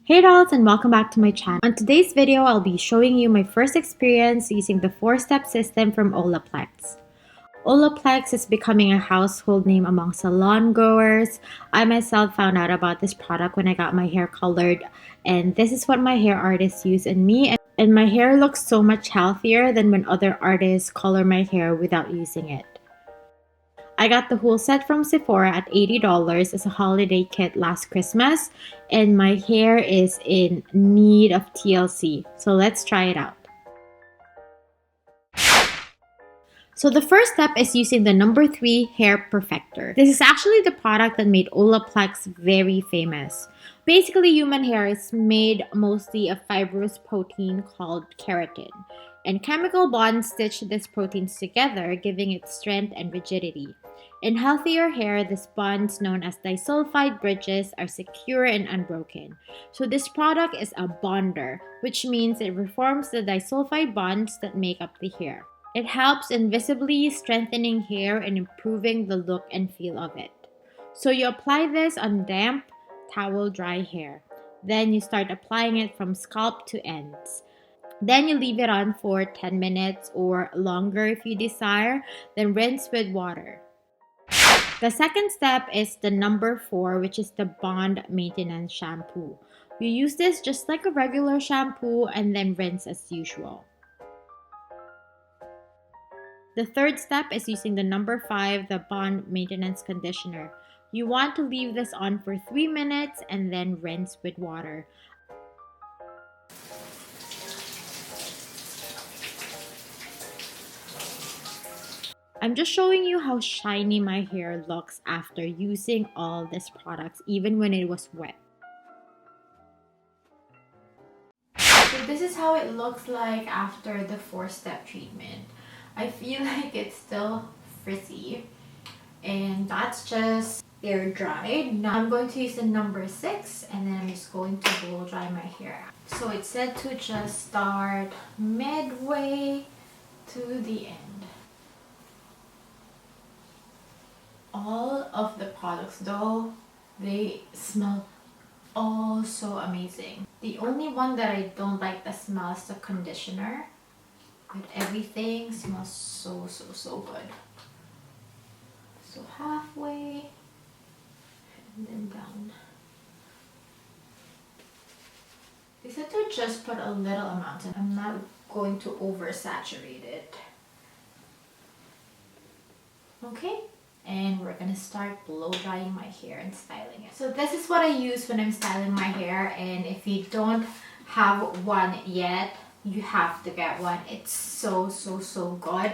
Hey dolls, and welcome back to my channel. On today's video, I'll be showing you my first experience using the 4-step system from Olaplex. Olaplex is becoming a household name among salon goers. I myself found out about this product when I got my hair colored, and this is what my hair artists use in me, and my hair looks so much healthier than when other artists color my hair without using it. I got the whole set from Sephora at $80 as a holiday kit last Christmas, and my hair is in need of TLC. So let's try it out. So the first step is using the number 3 hair perfector. This is actually the product that made Olaplex very famous. Basically, human hair is made mostly of fibrous protein called keratin, and chemical bonds stitch these proteins together, giving it strength and rigidity. In healthier hair, these bonds, known as disulfide bridges, are secure and unbroken. So this product is a bonder, which means it reforms the disulfide bonds that make up the hair. It helps in visibly strengthening hair and improving the look and feel of it. So you apply this on damp, towel dry hair. Then you start applying it from scalp to ends. Then you leave it on for 10 minutes or longer if you desire, then rinse with water. The second step is the number 4, which is the bond maintenance shampoo. You use this just like a regular shampoo and then rinse as usual. The third step is using the number 5, the bond maintenance conditioner. You want to leave this on for 3 minutes and then rinse with water. I'm just showing you how shiny my hair looks after using all these products, even when it was wet. So this is how it looks like after the 4-step treatment. I feel like it's still frizzy, and that's just air dried. Now I'm going to use the number 6, and then I'm just going to blow dry my hair. So it's said to just start midway to the end. All of the products though, they smell all so amazing. The only one that I don't like the smell is the conditioner, but everything smells so good. So halfway and then down. They said to just put a little amount, and I'm not going to oversaturate it. Okay. And we're gonna start blow drying my hair and styling it. So this is what I use when I'm styling my hair, and if you don't have one yet, you have to get one. It's so good.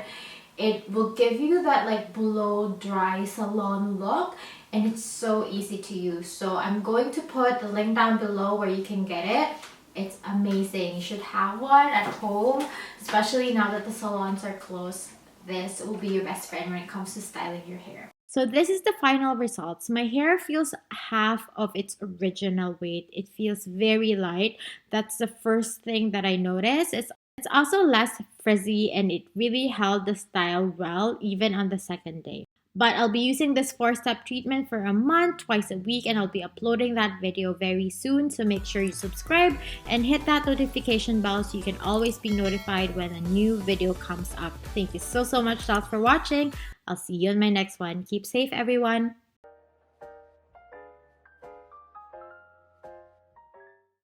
It will give you that like blow dry salon look, and it's so easy to use. So I'm going to put the link down below where you can get it. It's amazing. You should have one at home, especially now that the salons are closed. This will be your best friend when it comes to styling your hair. So this is the final results. My hair feels half of its original weight. It feels very light. That's the first thing that I noticed. It's also less frizzy, and it really held the style well even on the second day. But I'll be using this 4-step treatment for a month, twice a week, and I'll be uploading that video very soon. So make sure you subscribe and hit that notification bell so you can always be notified when a new video comes up. Thank you so much, dolls, for watching. I'll see you in my next one. Keep safe, everyone.